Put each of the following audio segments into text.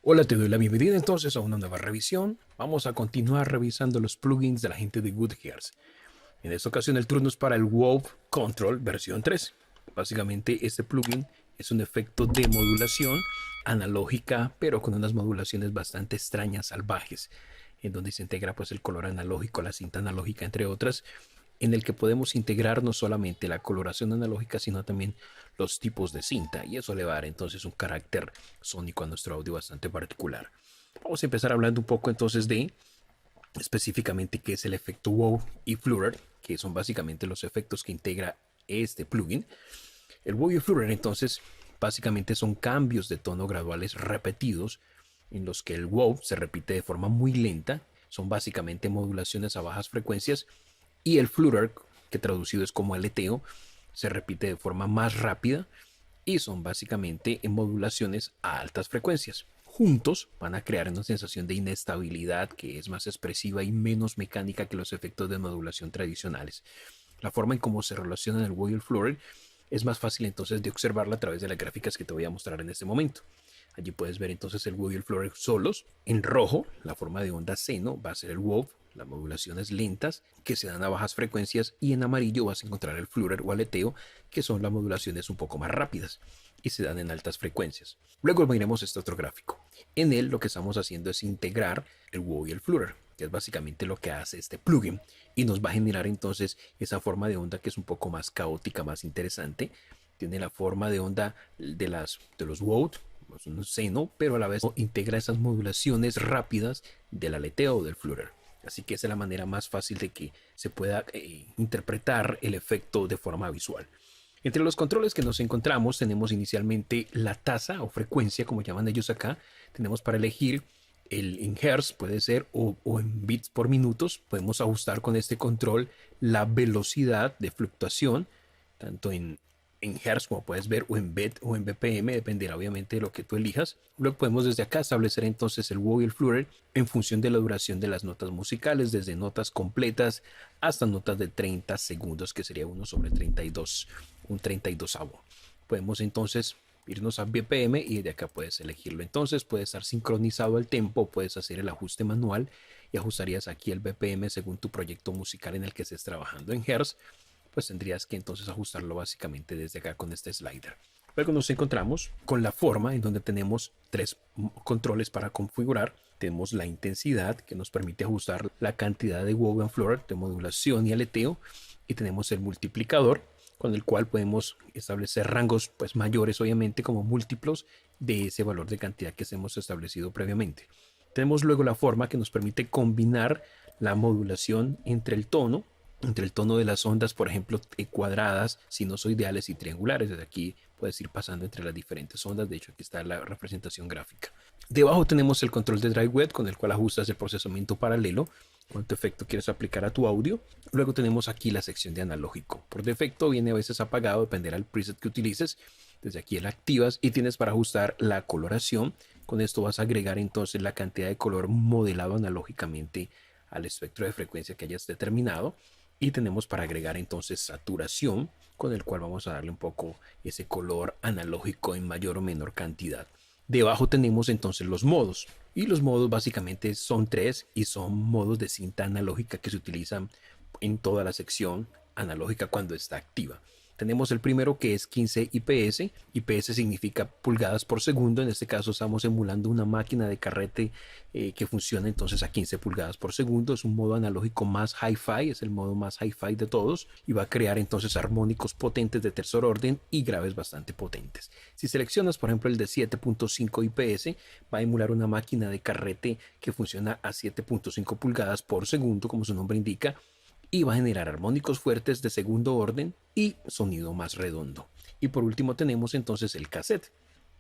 Hola, te doy la bienvenida entonces a una nueva revisión. Vamos a continuar revisando los plugins de la gente de Goodgears. En esta ocasión el turno es para el WoW Control versión 3. Básicamente este plugin es un efecto de modulación analógica, pero con unas modulaciones bastante extrañas, salvajes, en donde se integra pues el color analógico, la cinta analógica, entre otras, en el que podemos integrar no solamente la coloración analógica, sino también los tipos de cinta, y eso le va a dar entonces un carácter sónico a nuestro audio bastante particular. Vamos a empezar hablando un poco entonces de específicamente qué es el efecto wow y flutter, que son básicamente los efectos que integra este plugin. El wow y flutter entonces básicamente son cambios de tono graduales repetidos en los que el wow se repite de forma muy lenta, son básicamente modulaciones a bajas frecuencias, y el flutter, que traducido es como aleteo, se repite de forma más rápida y son básicamente en modulaciones a altas frecuencias. Juntos van a crear una sensación de inestabilidad que es más expresiva y menos mecánica que los efectos de modulación tradicionales. La forma en cómo se relacionan el wow y el flutter es más fácil entonces de observarla a través de las gráficas que te voy a mostrar en este momento. Allí puedes ver entonces el wow y el flutter solos. En rojo, la forma de onda seno va a ser el wow, las modulaciones lentas que se dan a bajas frecuencias, y en amarillo vas a encontrar el flutter o aleteo, que son las modulaciones un poco más rápidas y se dan en altas frecuencias. Luego miremos este otro gráfico. En él lo que estamos haciendo es integrar el wow y el flutter, que es básicamente lo que hace este plugin, y nos va a generar entonces esa forma de onda que es un poco más caótica, más interesante. Tiene la forma de onda de los wow, es un seno, pero a la vez integra esas modulaciones rápidas del aleteo o del flutter. Así que esa es la manera más fácil de que se pueda interpretar el efecto de forma visual. Entre los controles que nos encontramos tenemos inicialmente la tasa o frecuencia, como llaman ellos acá. Tenemos para elegir en hertz, puede ser, o en bits por minutos. Podemos ajustar con este control la velocidad de fluctuación, tanto en hertz, como puedes ver, o en bet o en bpm, dependerá obviamente de lo que tú elijas. Luego podemos desde acá establecer entonces el wow y el flutter en función de la duración de las notas musicales, desde notas completas hasta notas de 30 segundos, que sería 1 sobre 32, un 32avo. Podemos entonces irnos a BPM y de acá puedes elegirlo. Entonces puede estar sincronizado al tempo, puedes hacer el ajuste manual y ajustarías aquí el BPM según tu proyecto musical en el que estés trabajando. En hertz, pues tendrías que entonces ajustarlo básicamente desde acá con este slider. Luego nos encontramos con la forma en donde tenemos tres controles para configurar. Tenemos la intensidad, que nos permite ajustar la cantidad de wow and flutter, de modulación y aleteo, y tenemos el multiplicador, con el cual podemos establecer rangos pues mayores, obviamente, como múltiplos de ese valor de cantidad que hemos establecido previamente. Tenemos luego la forma, que nos permite combinar la modulación entre el tono de las ondas, por ejemplo, cuadradas, sinusoidales y triangulares. Desde aquí puedes ir pasando entre las diferentes ondas. De hecho, aquí está la representación gráfica. Debajo tenemos el control de dry wet, con el cual ajustas el procesamiento paralelo, cuánto efecto quieres aplicar a tu audio. Luego tenemos aquí la sección de analógico. Por defecto viene a veces apagado, dependerá del preset que utilices. Desde aquí la activas y tienes para ajustar la coloración. Con esto vas a agregar entonces la cantidad de color modelado analógicamente al espectro de frecuencia que hayas determinado. Y tenemos para agregar entonces saturación, con el cual vamos a darle un poco ese color analógico en mayor o menor cantidad. Debajo tenemos entonces los modos, y los modos básicamente son tres y son modos de cinta analógica que se utilizan en toda la sección analógica cuando está activa. Tenemos el primero, que es 15 IPS. IPS significa pulgadas por segundo. En este caso estamos emulando una máquina de carrete que funciona entonces a 15 pulgadas por segundo. Es un modo analógico más hi-fi, es el modo más hi-fi de todos, y va a crear entonces armónicos potentes de tercer orden y graves bastante potentes. Si seleccionas por ejemplo el de 7.5 IPS, va a emular una máquina de carrete que funciona a 7.5 pulgadas por segundo, como su nombre indica, y va a generar armónicos fuertes de segundo orden y sonido más redondo. Y por último tenemos entonces el cassette,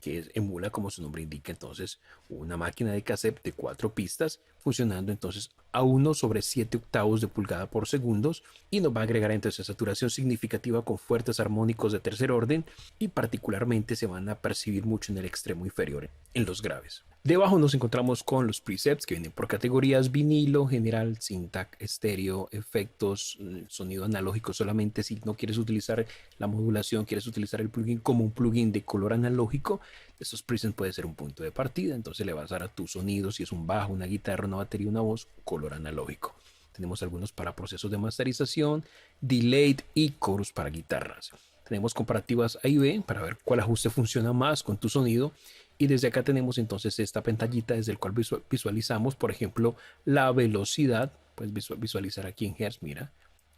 que emula, como su nombre indica, entonces una máquina de cassette de 4 pistas, funcionando entonces a 1 sobre 7 octavos de pulgada por segundo, y nos va a agregar entonces saturación significativa con fuertes armónicos de tercer orden, y particularmente se van a percibir mucho en el extremo inferior, en los graves. Debajo nos encontramos con los presets que vienen por categorías: vinilo, general, syntax, estéreo, efectos, sonido analógico solamente. Si no quieres utilizar la modulación, quieres utilizar el plugin como un plugin de color analógico, estos presets puede ser un punto de partida. Entonces le vas a dar a tu sonido, si es un bajo, una guitarra, una batería, una voz, color analógico. Tenemos algunos para procesos de masterización, delay y chorus para guitarras. Tenemos comparativas A y B para ver cuál ajuste funciona más con tu sonido. Y desde acá tenemos entonces esta pantallita desde el cual visualizamos, por ejemplo, la velocidad. Puedes visualizar aquí en Hertz, mira,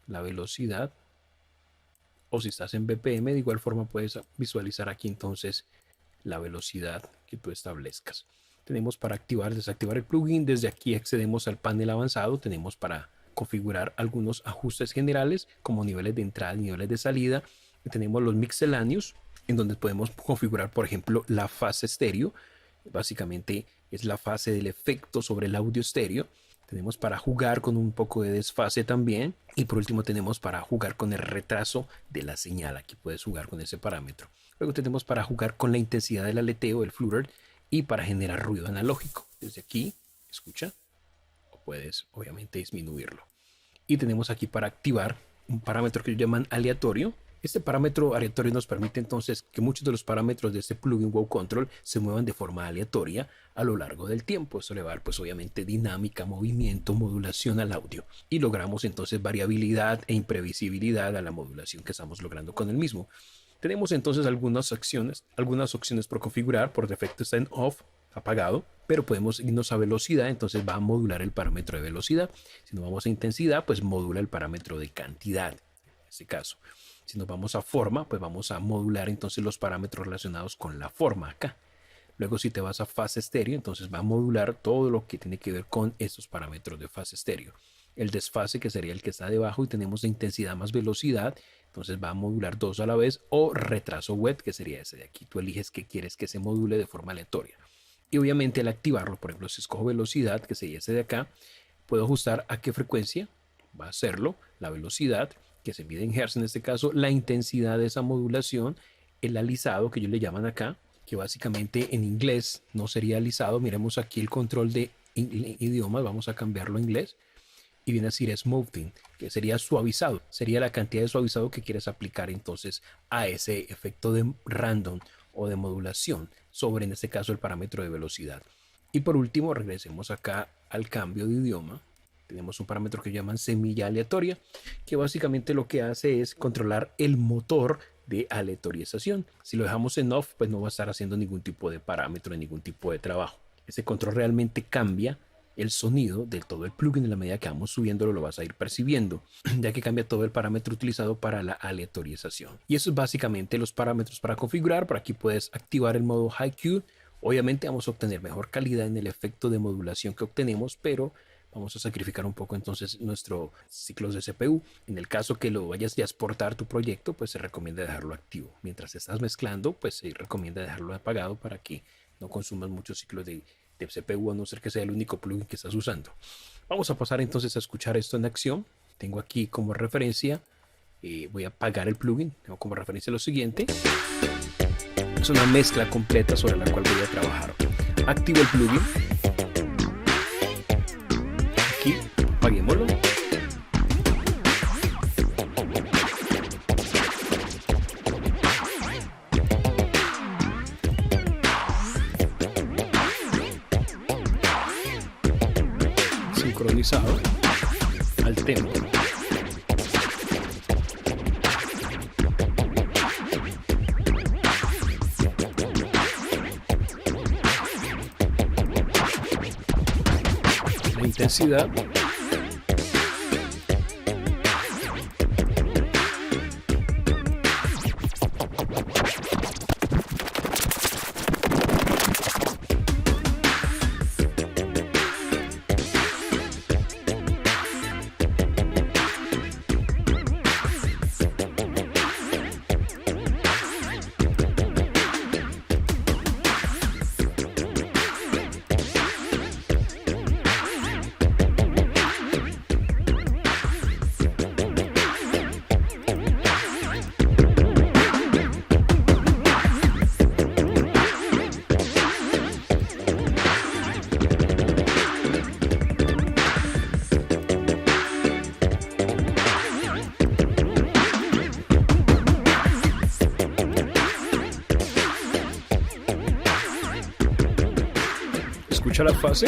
la velocidad. O si estás en BPM, de igual forma puedes visualizar aquí entonces la velocidad que tú establezcas. Tenemos para activar, desactivar el plugin. Desde aquí accedemos al panel avanzado. Tenemos para configurar algunos ajustes generales como niveles de entrada y niveles de salida. Y tenemos los misceláneos, en donde podemos configurar, por ejemplo, la fase estéreo. Básicamente es la fase del efecto sobre el audio estéreo. Tenemos para jugar con un poco de desfase también. Y por último tenemos para jugar con el retraso de la señal. Aquí puedes jugar con ese parámetro. Luego tenemos para jugar con la intensidad del aleteo, el flutter, y para generar ruido analógico. Desde aquí, escucha, o puedes obviamente disminuirlo. Y tenemos aquí para activar un parámetro que llaman aleatorio. Este parámetro aleatorio nos permite entonces que muchos de los parámetros de este plugin Wow Control se muevan de forma aleatoria a lo largo del tiempo. Esto le va a dar pues obviamente dinámica, movimiento, modulación al audio. Y logramos entonces variabilidad e imprevisibilidad a la modulación que estamos logrando con el mismo. Tenemos entonces algunas opciones por configurar. Por defecto está en off, apagado, pero podemos irnos a velocidad, entonces va a modular el parámetro de velocidad. Si nos vamos a intensidad, pues modula el parámetro de cantidad, en este caso. Si nos vamos a forma, pues vamos a modular entonces los parámetros relacionados con la forma acá. Luego si te vas a fase estéreo, entonces va a modular todo lo que tiene que ver con estos parámetros de fase estéreo. El desfase, que sería el que está debajo, y tenemos de intensidad más velocidad, entonces va a modular dos a la vez, o retraso wet, que sería ese de aquí. Tú eliges qué quieres que se module de forma aleatoria. Y obviamente al activarlo, por ejemplo, si escojo velocidad, que sería ese de acá, puedo ajustar a qué frecuencia va a hacerlo, la velocidad, que se mide en Hertz en este caso, la intensidad de esa modulación, el alisado, que ellos le llaman acá, que básicamente en inglés no sería alisado. Miremos aquí el control de idiomas, vamos a cambiarlo a inglés, y viene a decir smoothing, que sería suavizado, sería la cantidad de suavizado que quieres aplicar entonces a ese efecto de random o de modulación sobre, en este caso, el parámetro de velocidad. Y por último, regresemos acá al cambio de idioma. Tenemos un parámetro que llaman semilla aleatoria, que básicamente lo que hace es controlar el motor de aleatorización. Si lo dejamos en off, pues no va a estar haciendo ningún tipo de parámetro, ningún tipo de trabajo. Ese control realmente cambia el sonido de todo el plugin. En la medida que vamos subiéndolo lo vas a ir percibiendo, ya que cambia todo el parámetro utilizado para la aleatorización. Y eso es básicamente los parámetros para configurar. Por aquí puedes activar el modo High-Q. Obviamente vamos a obtener mejor calidad en el efecto de modulación que obtenemos, pero vamos a sacrificar un poco entonces nuestros ciclos de CPU. En el caso que lo vayas ya a exportar tu proyecto, pues se recomienda dejarlo activo. Mientras estás mezclando, pues se recomienda dejarlo apagado para que no consumas muchos ciclos de CPU, a no ser que sea el único plugin que estás usando. Vamos a pasar entonces a escuchar esto en acción. Tengo aquí como referencia, voy a apagar el plugin. Tengo como referencia lo siguiente. Es una mezcla completa sobre la cual voy a trabajar. Activo el plugin. Aquí, apaguémoslo. Sincronizado al tempo. La intensidad. Escucha la fase.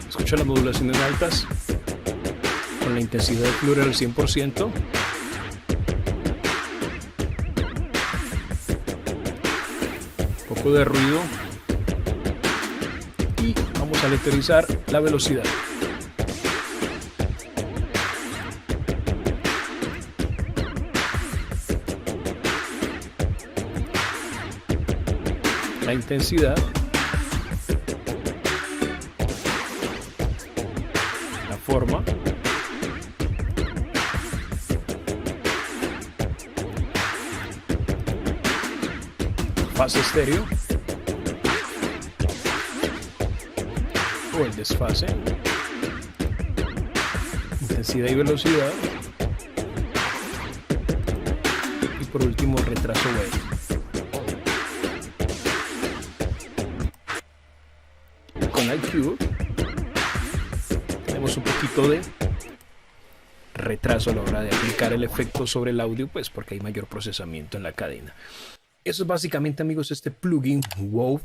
Escucha las modulaciones altas con la intensidad de plurial al 100%. Poco de ruido y vamos a aleatorizar la velocidad. La intensidad, la forma, fase estéreo o el desfase, intensidad y velocidad, y por último retraso wave. Con iQ tenemos un poquito de retraso a la hora de aplicar el efecto sobre el audio, pues porque hay mayor procesamiento en la cadena. Eso es básicamente, amigos, este plugin WOW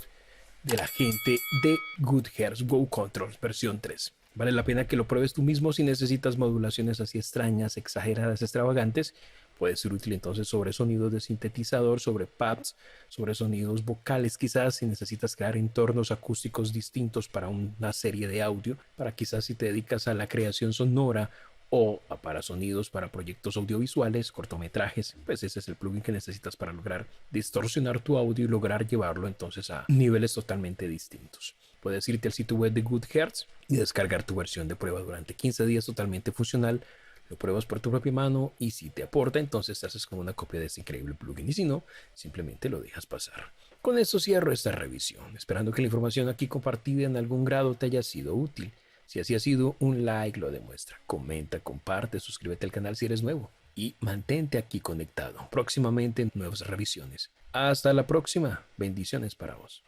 de la gente de Goodhertz, WOW Control versión 3. Vale la pena que lo pruebes tú mismo. Si necesitas modulaciones así extrañas, exageradas, extravagantes, puede ser útil entonces sobre sonidos de sintetizador, sobre pads, sobre sonidos vocales, quizás si necesitas crear entornos acústicos distintos para una serie de audio, para quizás si te dedicas a la creación sonora o para sonidos para proyectos audiovisuales, cortometrajes, pues ese es el plugin que necesitas para lograr distorsionar tu audio y lograr llevarlo entonces a niveles totalmente distintos. Puedes irte al sitio web de Goodhertz y descargar tu versión de prueba durante 15 días totalmente funcional. Lo pruebas por tu propia mano y si te aporta, entonces te haces con una copia de este increíble plugin, y si no, simplemente lo dejas pasar. Con esto cierro esta revisión, esperando que la información aquí compartida en algún grado te haya sido útil. Si así ha sido, un like lo demuestra. Comenta, comparte, suscríbete al canal si eres nuevo y mantente aquí conectado. Próximamente nuevas revisiones. Hasta la próxima. Bendiciones para vos.